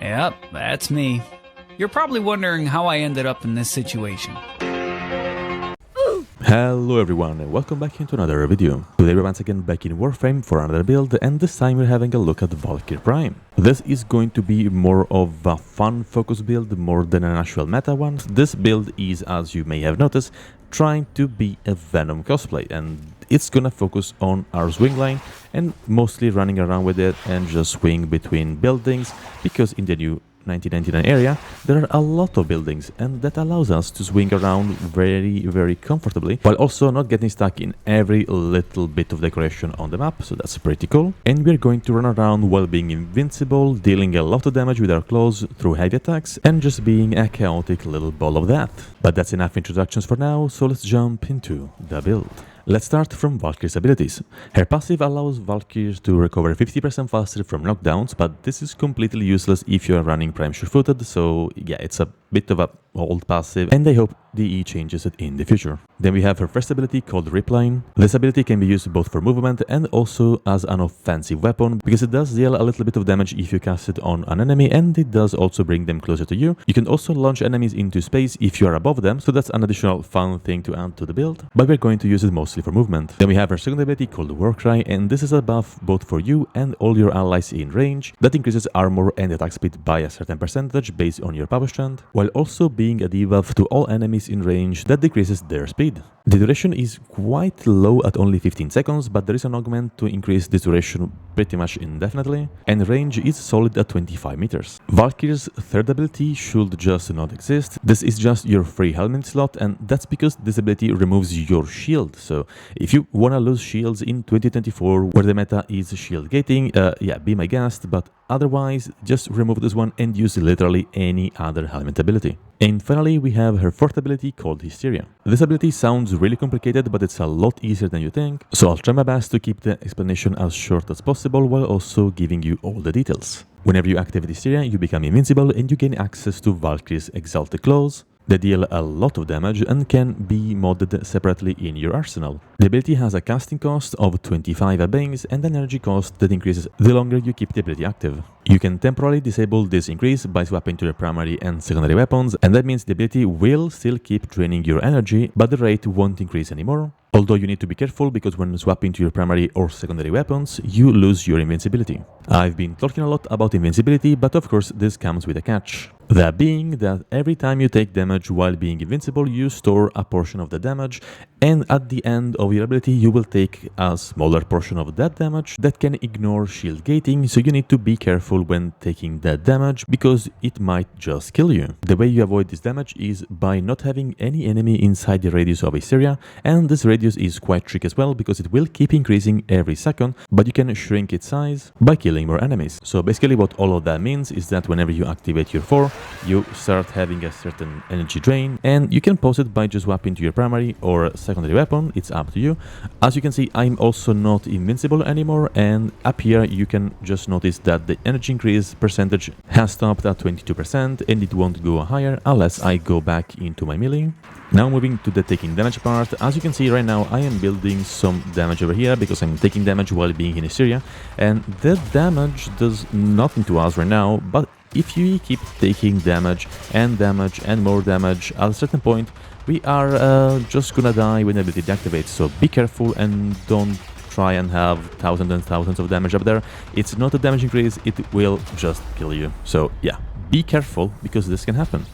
Yep, that's me. You're probably wondering how I ended up in this situation. Hello everyone and welcome back into another video. Today we're once again back in Warframe for another build, and this time we're having a look at Valkyr Prime. This is going to be more of a fun focus build more than an actual meta one. This build is, as you may have noticed, trying to be a Venom cosplay, and it's gonna focus on our swing line and mostly running around with it and just swing between buildings, because in the new 1999 area there are a lot of buildings, and that allows us to swing around very comfortably while also not getting stuck in every little bit of decoration on the map, so that's pretty cool. And we're going to run around while being invincible, dealing a lot of damage with our claws through heavy attacks, and just being a chaotic little ball of that. But that's enough introductions for now, so let's jump into the build. Let's start from Valkyr's abilities. Her passive allows Valkyr to recover 50% faster from knockdowns, but this is completely useless if you are running Prime sure-footed, so yeah, it's a bit of a old passive, and I hope DE changes it in the future. Then we have her first ability called Ripline. This ability can be used both for movement and also as an offensive weapon, because it does deal a little bit of damage if you cast it on an enemy, and it does also bring them closer to you. You can also launch enemies into space if you are above them, so that's an additional fun thing to add to the build, but we're going to use it mostly for movement. Then we have her second ability called Warcry, and this is a buff both for you and all your allies in range that increases armor and attack speed by a certain percentage based on your power strength, while also being a debuff to all enemies in range that decreases their speed. The duration is quite low at only 15 seconds, but there is an augment to increase this duration pretty much indefinitely, and range is solid at 25 meters. Valkyr's third ability should just not exist. This is just your free helmet slot, and that's because this ability removes your shield. So if you wanna lose shields in 2024 where the meta is shield gating, yeah, be my guest, but otherwise just remove this one and use literally any other helmet ability. And finally we have her fourth ability called Hysteria. This ability sounds really complicated, but it's a lot easier than you think, so I'll try my best to keep the explanation as short as possible while also giving you all the details. Whenever you activate Hysteria, you become invincible and you gain access to Valkyr's Exalted claws. They deal a lot of damage and can be modded separately in your arsenal. The ability has a casting cost of 25 bangs and an energy cost that increases the longer you keep the ability active. You can temporarily disable this increase by swapping to your primary and secondary weapons, and that means the ability will still keep draining your energy, but the rate won't increase anymore. Although you need to be careful, because when swapping to your primary or secondary weapons, you lose your invincibility. I've been talking a lot about invincibility, but of course this comes with a catch. That being that every time you take damage while being invincible, you store a portion of the damage, and at the end of your ability you will take a smaller portion of that damage that can ignore shield gating, so you need to be careful when taking that damage, because it might just kill you. The way you avoid this damage is by not having any enemy inside the radius of Hysteria, and this radius is quite tricky as well because it will keep increasing every second, but you can shrink its size by killing more enemies. So basically what all of that means is that whenever you activate your 4, you start having a certain energy drain, and you can pause it by just swapping to your primary or secondary weapon, it's up to you. As you can see, I'm also not invincible anymore, and up here you can just notice that the energy increase percentage has stopped at 22%, and it won't go higher unless I go back into my melee. Now moving to the taking damage part. As you can see right now, I am building some damage over here because I'm taking damage while being in Hysteria, and that damage does nothing to us right now, but if you keep taking damage and more damage, at a certain point we are just gonna die when the ability deactivates, so be careful and don't try and have thousands and thousands of damage up there. It's not a damage increase, it will just kill you. So yeah, be careful because this can happen.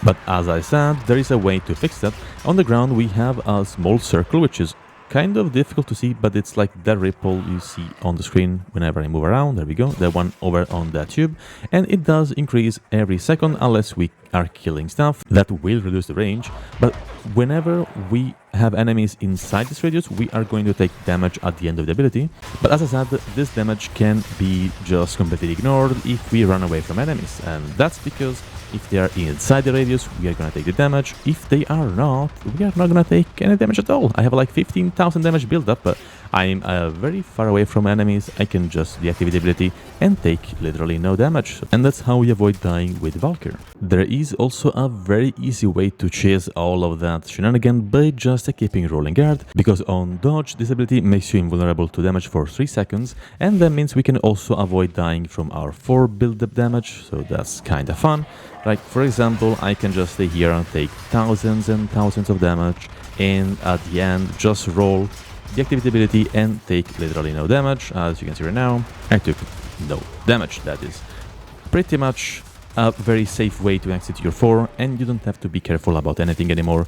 But as I said, there is a way to fix that. On the ground we have a small circle, which is kind of difficult to see, but it's like the ripple you see on the screen whenever I move around. There we go, the one over on that tube, and it does increase every second unless we are killing stuff. That will reduce the range, but whenever we have enemies inside this radius, we are going to take damage at the end of the ability. But as I said, this damage can be just completely ignored if we run away from enemies, and that's because if they are inside the radius, we are gonna take the damage. If they are not, we are not gonna take any damage at all. I have like 15,000 damage build up, but I'm very far away from enemies, I can just deactivate the ability and take literally no damage. And that's how we avoid dying with Valkyr. There is also a very easy way to chase all of that shenanigan by just keeping rolling guard, because on dodge this ability makes you invulnerable to damage for 3 seconds, and that means we can also avoid dying from our 4 build-up damage, so that's kinda fun. Like, for example, I can just stay here and take thousands and thousands of damage, and at the end just roll, deactivate the ability and take literally no damage. As you can see right now, I took no damage. That is pretty much a very safe way to exit your 4, and you don't have to be careful about anything anymore.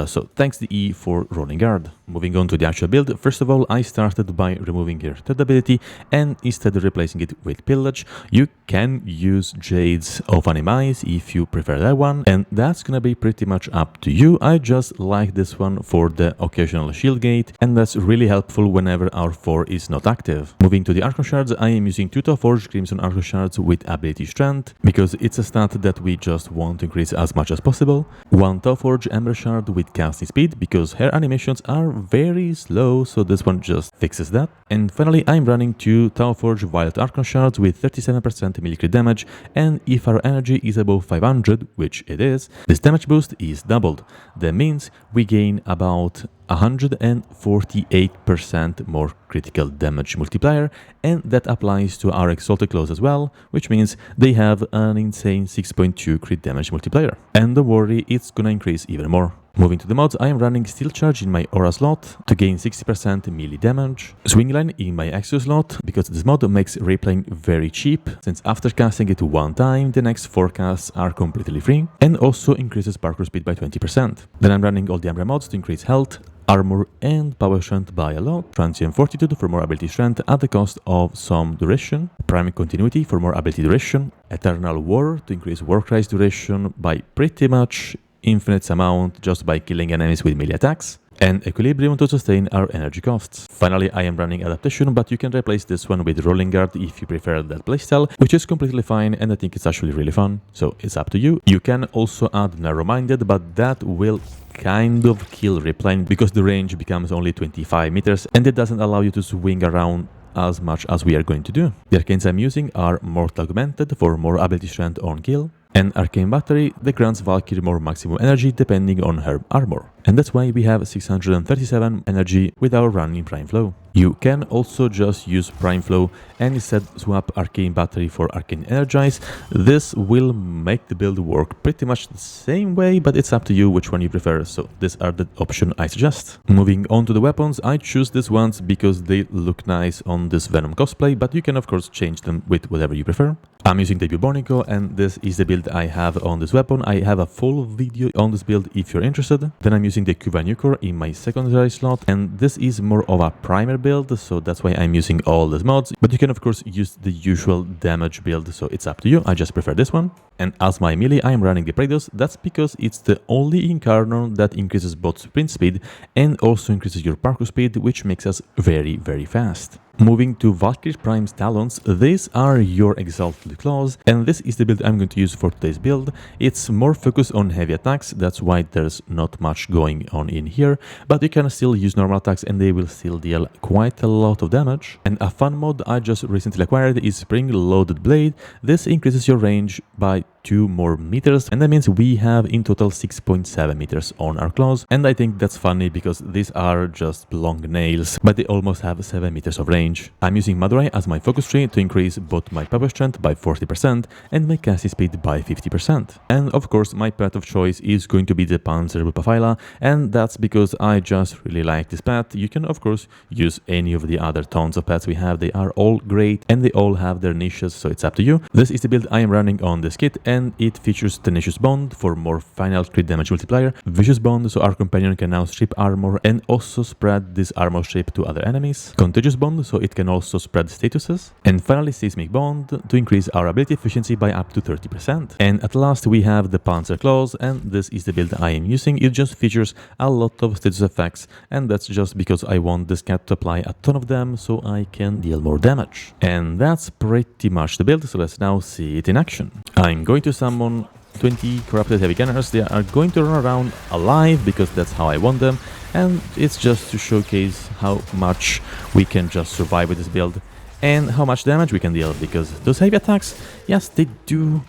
So thanks to E for rolling guard. Moving on to the actual build, first of all, I started by removing your thid ability and instead replacing it with pillage. You can use Jades of Animais if you prefer that one, and that's gonna be pretty much up to you. I just like this one for the occasional shield gate, and that's really helpful whenever our 4 is not active. Moving to the Archon Shards, I am using 2 Forged Crimson Archon Shards with ability Strength, because it's a stat that we just want to increase as much as possible. 1 Forged Ember Shard with casting speed, because her animations are very slow, so this one just fixes that. And finally, I'm running 2 Forged Violet Archon Shards with 37% melee crit damage, and if our energy is above 500, which it is, this damage boost is doubled. That means we gain about 148% more critical damage multiplier, and that applies to our Exalted claws as well, which means they have an insane 6.2 crit damage multiplier. And don't worry, it's gonna increase even more. Moving to the mods, I am running Steel Charge in my Aura slot to gain 60% melee damage, Swing Line in my Axios slot, because this mod makes replaying very cheap, since after casting it 1 time, the next 4 casts are completely free, and also increases parkour speed by 20%. Then I'm running all the Umbra mods to increase health, armor and power strength by a lot, Transient Fortitude for more ability strength at the cost of some duration, Prime Continuity for more ability duration, Eternal War to increase Warcry's duration by pretty much infinite amount just by killing enemies with melee attacks, and Equilibrium to sustain our energy costs. Finally, I am running Adaptation, but you can replace this one with Rolling Guard if you prefer that playstyle, which is completely fine, and I think it's actually really fun, so it's up to you. You can also add Narrow-Minded, but that will kind of kill replaying because the range becomes only 25 meters, and it doesn't allow you to swing around as much as we are going to do. The Arcanes I'm using are Mortal Augmented for more ability strength on kill, and Arcane Battery that grants Valkyr more maximum energy depending on her armor. And that's why we have 637 energy with our running Prime Flow. You can also just use Prime Flow and instead swap Arcane Battery for Arcane Energize. This will make the build work pretty much the same way, but it's up to you which one you prefer, so these are the options I suggest. Moving on to the weapons, I choose these ones because they look nice on this Venom cosplay, but you can of course change them with whatever you prefer. I'm using the Bubonico, and this is the build I have on this weapon. I have a full video on this build if you're interested. Then I'm using the Cuvanucor in my secondary slot, and this is more of a primer build, so that's why I'm using all these mods. But you can of course use the usual damage build, so it's up to you. I just prefer this one. And as my melee, I'm running the Praedos. That's because it's the only Incarnon that increases both sprint speed and also increases your parkour speed, which makes us very, very fast. Moving to Valkyr Prime's Talons, these are your Exalted claws, and this is the build I'm going to use for today's build. It's more focused on heavy attacks, that's why there's not much going on in here, but you can still use normal attacks and they will still deal quite a lot of damage. And a fun mod I just recently acquired is Spring Loaded Blade. This increases your range by 2 more meters, and that means we have in total 6.7 meters on our claws, and I think that's funny because these are just long nails, but they almost have 7 meters of range. I'm using Madurai as my focus tree to increase both my power strength by 40% and my casting speed by 50%. And of course my pet of choice is going to be the Panzer Bupafila, and that's because I just really like this pet. You can of course use any of the other tons of pets we have, they are all great and they all have their niches, so it's up to you. This is the build I am running on this kit, and it features Tenacious Bond for more final crit damage multiplier, Vicious Bond so our companion can now strip armor and also spread this armor strip to other enemies, Contagious Bond so it can also spread statuses, and finally Seismic Bond to increase our ability efficiency by up to 30%. And at last we have the Panzer Claws, and this is the build I am using. It just features a lot of status effects, and that's just because I want this cat to apply a ton of them so I can deal more damage. And that's pretty much the build, so let's now see it in action. I'm going to summon 20 corrupted heavy gunners. They are going to run around alive because that's how I want them, and it's just to showcase how much we can just survive with this build and how much damage we can deal, because those heavy attacks, yes, they do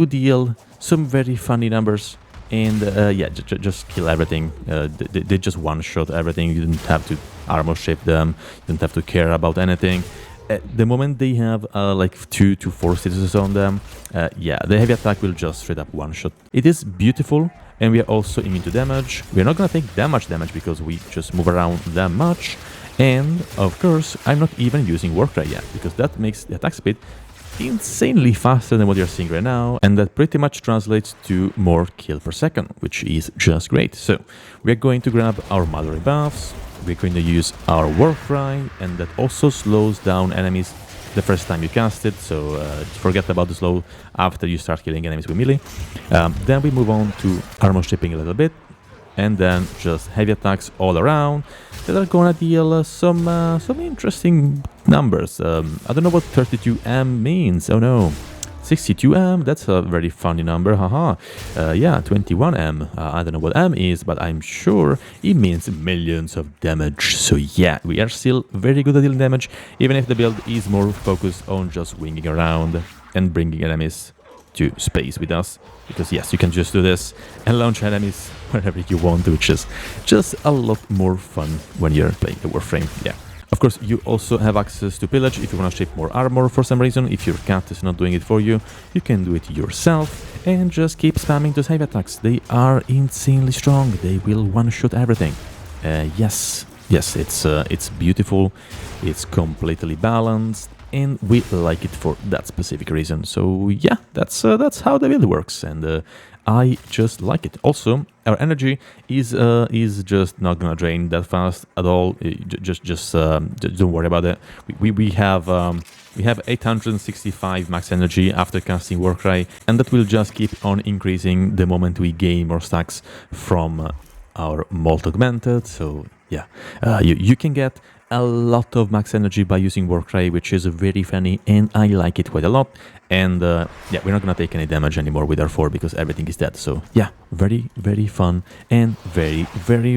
deal some very funny numbers. And yeah, just kill everything. They just one-shot everything. You didn't have to armor shape them. You didn't have to care about anything. The moment they have like 2 to 4 citizens on them, yeah, the heavy attack will just straight up one-shot. It is beautiful, and we are also immune to damage. We are not gonna take that much damage because we just move around that much. And of course, I'm not even using Warframe yet, because that makes the attack speed insanely faster than what you're seeing right now, and that pretty much translates to more kill per second, which is just great. So we're going to grab our Mother buffs, we're going to use our Warframe, and that also slows down enemies the first time you cast it, so forget about the slow after you start killing enemies with melee. Then we move on to armor shipping a little bit, and then just heavy attacks all around that are gonna deal some interesting numbers. I don't know what 32M means. Oh no, 62M, that's a very funny number, haha. Yeah, 21M, I don't know what M is, but I'm sure it means millions of damage. So yeah, we are still very good at dealing damage, even if the build is more focused on just winging around and bringing enemies to space with us, because yes, you can just do this and launch enemies wherever you want, which is just a lot more fun when you're playing the Warframe. Yeah, of course you also have access to pillage if you want to shape more armor for some reason. If your cat is not doing it for you, you can do it yourself and just keep spamming those heavy attacks. They are insanely strong. They will one-shot everything. Yes, it's beautiful, it's completely balanced, and we like it for that specific reason. So yeah, that's how the build works, and I just like it. Also, our energy is just not gonna drain that fast at all. Just don't worry about it. We have 865 max energy after casting Warcry, and that will just keep on increasing the moment we gain more stacks from our Molt Augmented. So yeah, you can get a lot of max energy by using Warcry, which is very funny, and I like it quite a lot. And yeah, we're not gonna take any damage anymore with our 4 because everything is dead. So yeah, very fun and very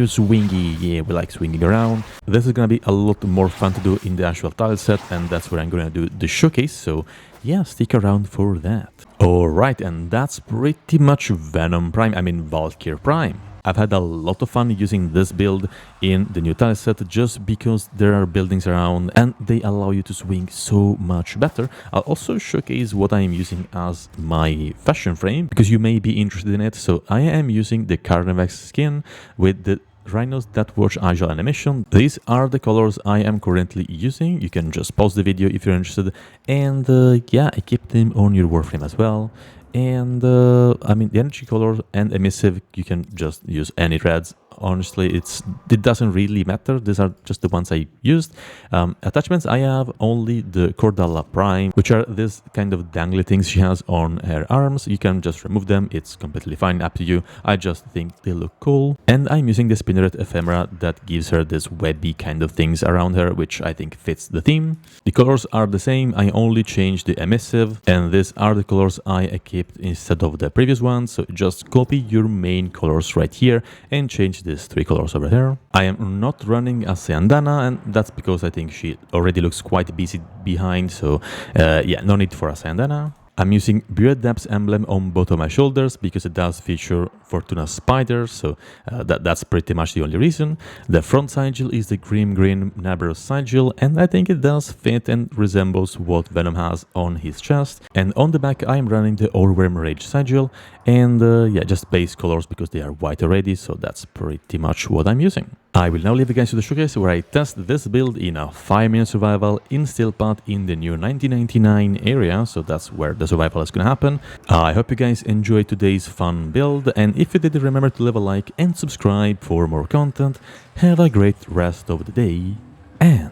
swingy. Yeah, we like swinging around. This is gonna be a lot more fun to do in the actual tile set, and that's where I'm gonna do the showcase. So yeah, stick around for that. Alright, and that's pretty much Venom Prime, I mean Valkyr Prime. I've had a lot of fun using this build in the new tile set just because there are buildings around and they allow you to swing so much better. I'll also showcase what I am using as my fashion frame because you may be interested in it. So I am using the Carnivex skin with the Rhinos that watch agile animation. These are the colors I am currently using. You can just pause the video if you're interested, and yeah, I keep them on your Warframe as well. And I mean, the energy color and emissive, you can just use any reds. Honestly, it doesn't really matter. These are just the ones I used. Attachments, I have only the Cordala Prime, which are this kind of dangly things she has on her arms. You can just remove them. It's completely fine, up to you. I just think they look cool. And I'm using the Spinneret Ephemera that gives her this webby kind of things around her, which I think fits the theme. The colors are the same. I only changed the emissive, and these are the colors I equipped instead of the previous ones. So just copy your main colors right here and change these 3 colors over here. I am not running a Seandana, and that's because I think she already looks quite busy behind, so yeah, no need for a Seandana. I'm using Buret Depth's emblem on both of my shoulders because it does feature Fortuna spiders, so that's pretty much the only reason. The front sigil is the Grim Green Nabros sigil, and I think it does fit and resembles what Venom has on his chest. And on the back I'm running the Orworm Rage sigil, and yeah, just base colors because they are white already, so that's pretty much what I'm using. I will now leave you guys to the showcase where I test this build in a 5-minute survival in Steelpath in the new 1999 area, so that's where the survival is gonna happen. I hope you guys enjoyed today's fun build, and if you did, remember to leave a like and subscribe for more content. Have a great rest of the day, and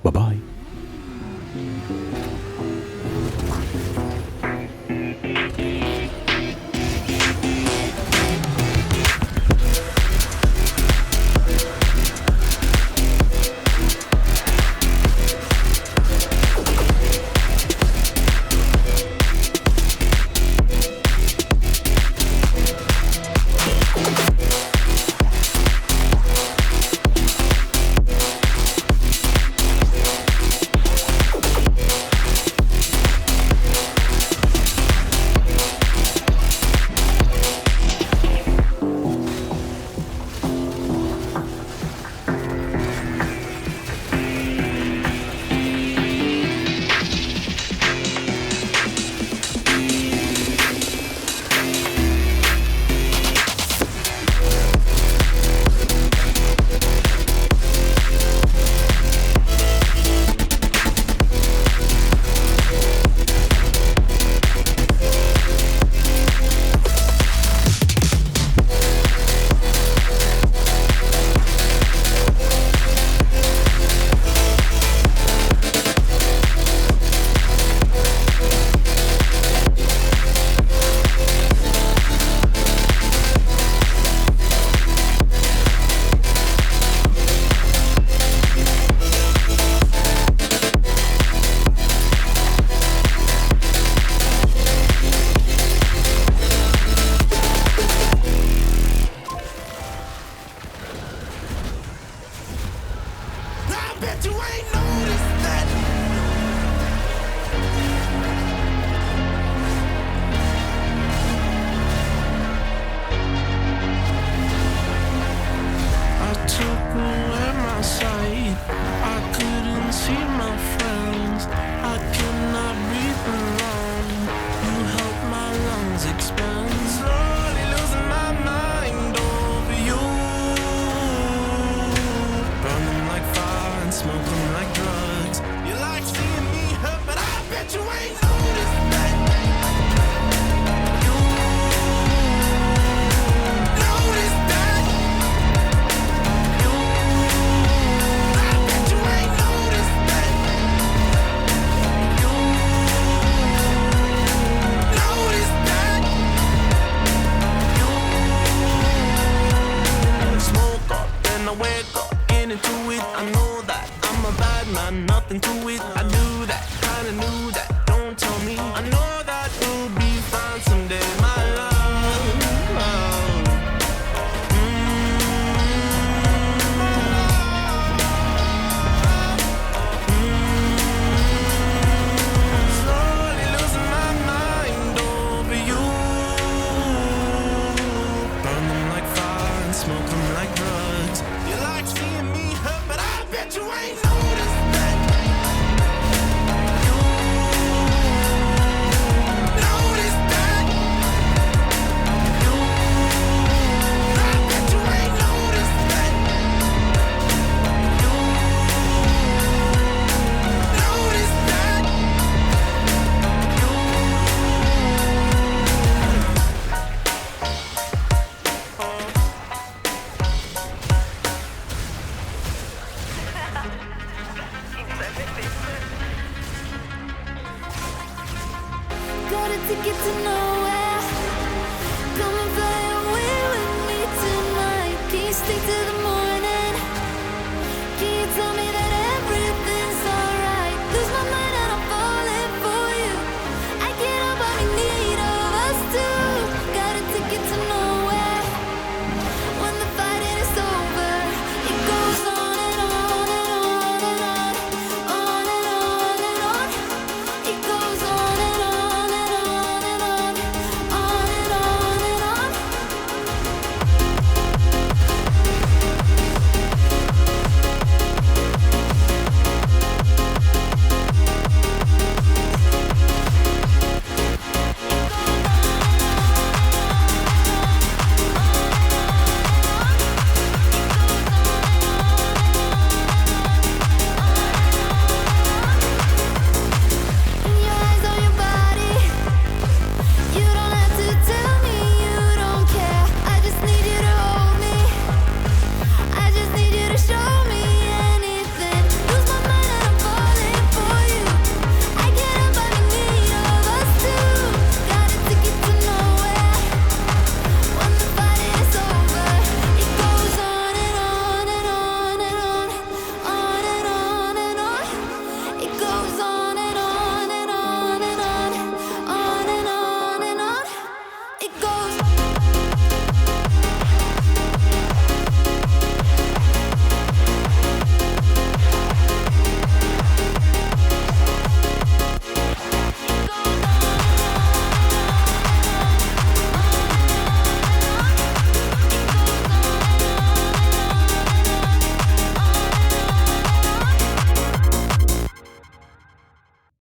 bye-bye. bet you ain't noticed that. I took away my sight. I couldn't see my friends. I could not breathe alone. You helped my lungs expand. Slowly losing my mind over you. Burning like fire and smoking like drugs. You like seeing me hurt, but I bet you ain't noticed that. You noticed that. I bet you ain't noticed that. You noticed that. Smoke up, then I wake up, get into it. I know that I'm a bad man, nothing to it. I do that, kinda knew that. Don't tell me. I know that we'll be fine someday, my love. Slowly losing my mind over you. Burning like fire and smoking like drugs. You like seeing me hurt, but I bet you ain't noticed that. You noticed that. You, I bet you ain't noticed that. You noticed that. Got a ticket to know